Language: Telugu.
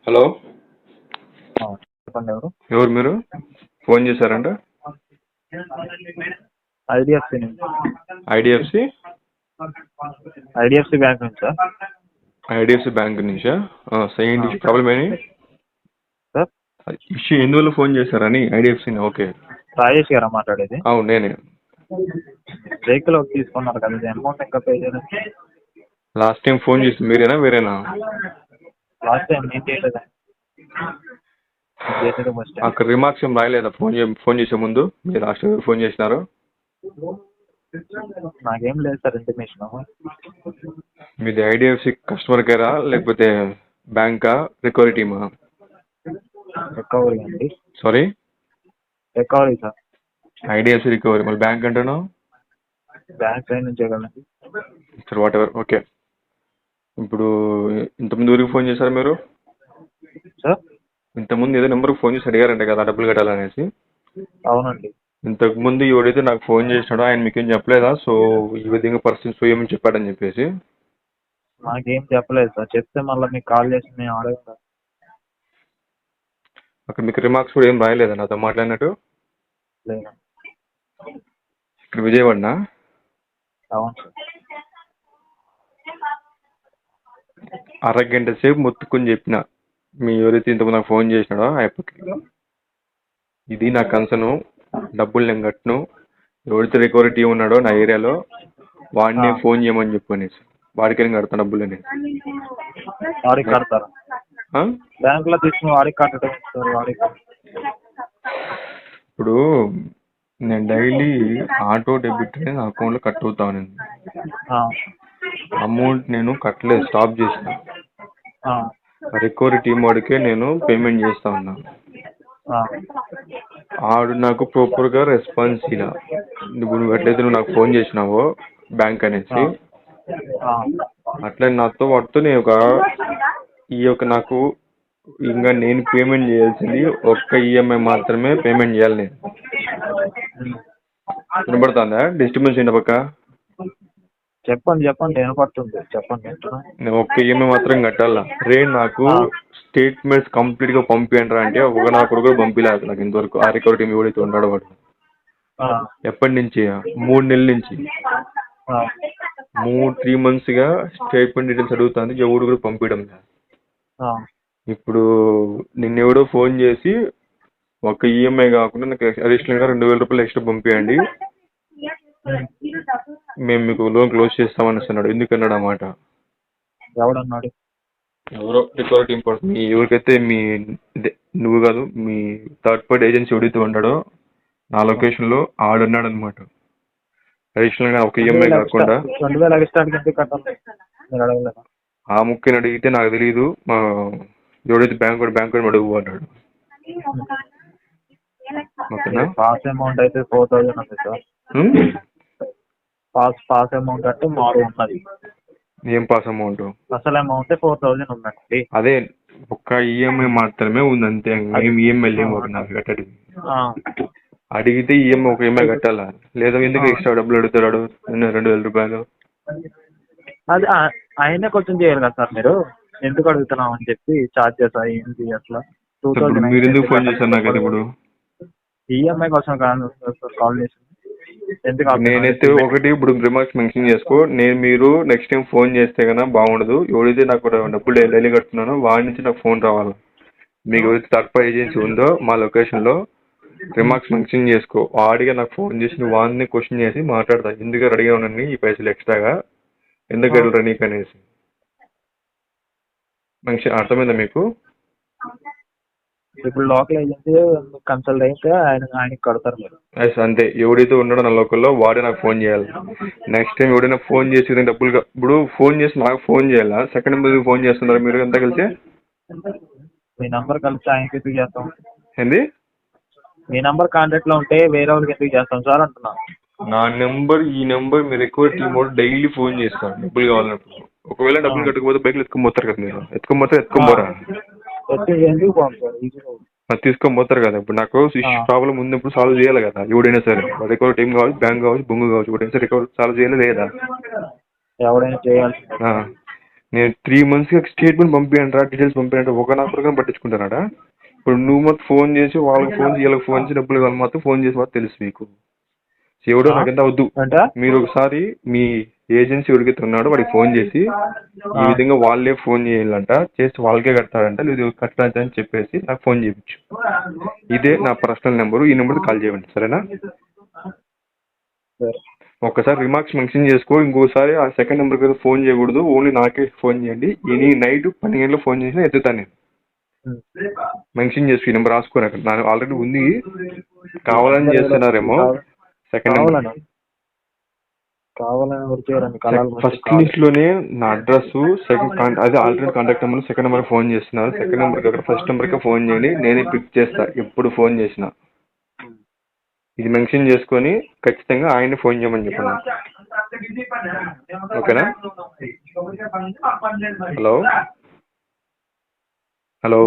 హలో. చెప్పండి ఎవరు? ఎవరు మీరు? ఫోన్ చేశారంట. ఐడిఎఫ్సి నుంచి. ఐడిఎఫ్సి ఐడిఎఫ్సి బ్యాంక్ నుంచి సార్. ఐడిఎఫ్సి బ్యాంక్ నుంచా? ఏంటి ప్రాబ్లం ఏంటి సార్ ఇష్యూ? ఎందువల్ల ఫోన్ చేశారని? ఐడిఎఫ్సి. ఓకే, రాజేష్ గారా మాట్లాడేది? అవును నేనే. వెహికల్ ఒకటి తీసుకున్నారు కదా, ఇది అమౌంట్ ఇంకా పే చేయలేదు. లాస్ట్ టైం ఫోన్ చేసి మీరేనా వేరేనా? లాస్ట్ టైం నేను చేయలేదు, చేసేది ఫస్ట్ టైం. అక్కడ రిమార్క్స్ ఏం రాయలేదా ఫోన్ చేసే ముందు? మీరు లాస్ట్ ఫోన్ చేసినారు. నాకేం లేదు సార్ ఇంటిమేషన్. మీది ఐడిఎఫ్సి కస్టమర్ కేరా లేకపోతే బ్యాంకా, రికవరీ టీమా? రికవరీ అండి. Sorry, recovery sir. IDFC recovery, మళ్ళీ బ్యాంక్ అంటాను. బ్యాంక్ సైడ్ నుంచి చేయగలండి సరే, వాట్ ఎవర్, ఓకే. ఇప్పుడు ఇంతకుముందు ఊరికి ఫోన్ చేశారు మీరు? సార్ ఇంతకుముందు ఏదో నెంబర్కి ఫోన్ చేసి అడిగారంట కదా డబ్బులు కట్టాలనేసి. అవునండి. ఇంతకుముందు ఎవడైతే నాకు ఫోన్ చేసినాడో ఆయన మీకేం చెప్పలేదా? సో ఈ విధంగా పరిస్థితి ఏమని చెప్పాడని చెప్పేసి. నాకేం చెప్పలేదు సార్, చెప్తే మళ్ళీ మీకు కాల్ చేసి నేను అడగను. అక్కడ మీకు రిమార్క్స్ కూడా ఏం రాయలేదా నాతో మాట్లాడినట్టు? లేదు. ఇక్కడ విజయవాడనా? అవును సార్. అరగంట సేపు మొత్తుకుని చెప్పిన మీ ఎవరైతే ఇంతకు నాకు ఫోన్ చేసినాడో అయిపోయి ఇది నా కన్సర్ను, డబ్బులు నేను కట్టను, ఎవరైతే రికవరీ టీం ఉన్నాడో నా ఏరియాలో వాడిని ఫోన్ చేయమని చెప్పు అనేసి. వాడికి వెళ్ళి కడతాను డబ్బులు అనేసి. వాడికి కడతారా? బ్యాంక్ లో తీసుకుని వాడికి కట్టడం సార్. వాడికి ఇప్పుడు నేను డైలీ ఆటో డెబిట్ అనేది నా అకౌంట్లో కట్ అవుతాను. అమౌంట్ నేను కట్టలేదు, స్టాప్ చేసిన. రికవరీ టీం వాడికే నేను పేమెంట్ చేస్తా ఉన్నా. ఆడు నాకు ప్రాపర్గా రెస్పాన్స్ ఇలా నువ్వు ఎట్లయితే నువ్వు నాకు ఫోన్ చేసినావో బ్యాంక్ అనేసి, అట్లా నాతో వాటితో నేను నాకు ఇంకా నేను పేమెంట్ చేయాల్సింది ఒక్క ఈఎంఐ మాత్రమే పేమెంట్ చేయాలి నేను. వినపడుతుందా? డిస్టర్బెన్స్ ఏంటి పక్క? చెప్పండి వినపడుతుంది, చెప్పండి. నేను ఒక్క ఈఎంఐ మాత్రం కట్టాలా రే. నాకు స్టేట్మెంట్స్ కంప్లీట్ గా పంపియండి అంటే నా కొడుకు పంపిలేదు నాకు ఇంతవరకు. ఆ రికవరీ టీం ఎవడైతే ఉన్నాడో వాడు ఎప్పటి నుంచి? 3 నెలల నుంచి 3 months గా స్టేట్మెంట్ డీటెయిల్స్ అడుగుతుంది, ఎవడు కూడా పంపించడం లేదు. ఇప్పుడు నిన్నెవడో ఫోన్ చేసి ఒక ఈఎంఐ కాకుండా నాకు అడిషనల్ గా 2,000 రూపాయలు ఎక్స్ట్రా పంపించండి, మేము మీకు లోన్ క్లోజ్ చేస్తామని అన్నాడు. ఎందుకన్నాడు ఆ మాట? ఎవడన్నాడు? ఎవరో రికవరీ టీం పడుతుంది. ఎవరికైతే నువ్వు కాదు, మీ థర్డ్ పార్టీ ఏజెన్సీ ఎవడైతే ఉన్నాడో నా లొకేషన్ లో ఆడున్నాడు అనమాట. అడిషనల్ గా ఒక ఈఎంఐ కాకుండా 2,000 ఎక్స్ట్రా కట్టాలి. ఆ ముఖ్యని అడిగితే నాకు తెలియదు, మా ఎవడైతే బ్యాంక్ అడుగు అన్నాడు. పాస్ అమౌంట్ అయితే 4,000 ఉంది సార్. పాస్ అమౌంట్ అంటే మారు ఉన్నది. ఏం పాస్ అమౌంట్? అసలు అమౌంట్ 4,000 ఉందండి. అదే ఒక్క ఈఎంఐ మాత్రమే ఉంది అంతే. ఏం ఈఎంఐ లేవు నాకు కట్టడి. అడిగితే ఈఎంఐ ఒక ఈఎంఐ కట్టాలా? లేదా ఎందుకు ఎక్స్ట్రా డబ్బులు అడుగుతాడు 2,000 రూపాయలు? అది ఆయనే కొంచెం చేయాలి కదా సార్. మీరు ఎందుకు అడుగుతున్నాం అని చెప్పి చార్జ్ చేస్తారు ఏంటి అట్లా. మీరు ఎందుకు ఫోన్ చేశారు నాకైతే? ఇప్పుడు ఈఎంఐ కోసం కాల్ చేసి నేనైతే ఒకటి ఇప్పుడు రిమార్క్స్ మెన్షన్ చేసుకో. మీరు నెక్స్ట్ టైం ఫోన్ చేస్తే కన్నా బాగుండదు. ఎవరైతే నాకు డబ్బులు డైలీ కడుతున్నానో వాడి నుంచి నాకు ఫోన్ రావాలి. మీకు ఎవరైతే థర్డ్ పార్టీ ఏజెన్సీ ఉందో మా లొకేషన్ లో రిమార్క్స్ మెన్షన్ చేసుకో. వాడిగా నాకు ఫోన్ చేసి వాడిని క్వశ్చన్ చేసి మాట్లాడతా, ఎందుకు రెడీగా ఉన్నాను ఈ పైసలు ఎక్స్ట్రాగా, ఎందుకు వెళ్ళరా నీకు అనేసి. మెన్షన్ అర్థమైందా మీకు? ఇప్పుడు లోకల్ ఏజెన్సీ కన్సల్ట్ అయితే ఆయనకి కడతారు మీరు. అంతే. ఎవడైతే ఉన్నాడో నా లోకల్లో వాడే నాకు ఫోన్ చేయాలి. నెక్స్ట్ టైం ఎవడైనా ఫోన్ చేసి డబ్బులు ఇప్పుడు ఫోన్ చేసి నాకు ఫోన్ చేయాలా? సెకండ్ నెంబర్ ఫోన్ చేస్తున్నారు మీరు ఎంత కలిసి? మీ నంబర్ కలిసి ఆయనకి ఎందుకు చేస్తాం? ఏంది? మీ నంబర్ కాంటాక్ట్ లో ఉంటే వేరే వాళ్ళకి ఎందుకు చేస్తాం సార్ అంటున్నా. నా నెంబర్ ఈ నెంబర్ మీరు ఎక్కువ టీం డైలీ ఫోన్ చేస్తారు డబ్బులు కావాలన్నప్పుడు. ఒకవేళ డబ్బులు కట్టకపోతే బైక్లు ఎత్తుకొని కదా మీరు. ఎత్తుకోపోరా తీసుకొని పోతారు కదా. ఇప్పుడు నాకు ప్రాబ్లం ఉన్నప్పుడు సాల్వ్ చేయాలి కదా ఎవడైనా సరే. రికవరీ టీం కావచ్చు, బ్యాంక్ కావచ్చు, బొంగు కావచ్చు, ఎవడైనా సరే రికవరీ సాల్వ్ చేయాలి లేదా? ఎవడైనా చేయాలి. నేను 3 months స్టేట్మెంట్ పంపించండి, డీటెయిల్స్ పంపించండి, ఒక నా కొడుకు పట్టించుకుంటారా? ఇప్పుడు నువ్వు మొత్తం ఫోన్ చేసి వాళ్ళకి ఫోన్ చేసి వీళ్ళకి ఫోన్ చేసి డబ్బులు ఇవ్వాలి మొత్తం ఫోన్ చేసి మాత్రం తెలుసు మీకు. ఎవడో నాకంతా వద్దు. అంటే మీరు ఒకసారి మీ ఏజెన్సీ ఎవరికైతే ఉన్నాడో వాడికి ఫోన్ చేసి ఈ విధంగా వాళ్ళే ఫోన్ చేయాలంట, చేసి వాళ్ళకే కడతాడంట, లేదు కట్టడానికి చెప్పేసి నాకు ఫోన్ చేయించు. ఇదే నా పర్సనల్ నెంబరు, ఈ నెంబర్కి కాల్ చేయండి, సరేనా? ఒక్కసారి రిమార్క్స్ మెన్షన్ చేసుకో, ఇంకోసారి ఆ సెకండ్ నెంబర్కి అయితే ఫోన్ చేయకూడదు, ఓన్లీ నాకే ఫోన్ చేయండి. ఎనీ నైట్ 12 గంటలకు ఫోన్ చేసినా ఎత్తుతాను నేను. మెన్షన్ చేసుకో, ఈ నెంబర్ రాసుకోరు అక్కడ, నాకు ఆల్రెడీ ఉంది, కావాలని చేస్తున్నారేమో. సెకండ్ నెంబర్ ఫస్ట్ లిస్ట్ లోనే నా అడ్రస్, సెకండ్ అదే already contact number, second number phone చేస్తున్నారు. సెకండ్ నెంబర్ కాకుండా ఫస్ట్ నెంబర్కే ఫోన్ చేయండి, నేనే పిక్ చేస్తా ఎప్పుడు ఫోన్ చేసినా. ఇది మెన్షన్ చేసుకొని ఖచ్చితంగా ఆయన్ని ఫోన్ చేయమని చెప్పండి, ఓకేనా? Hello hello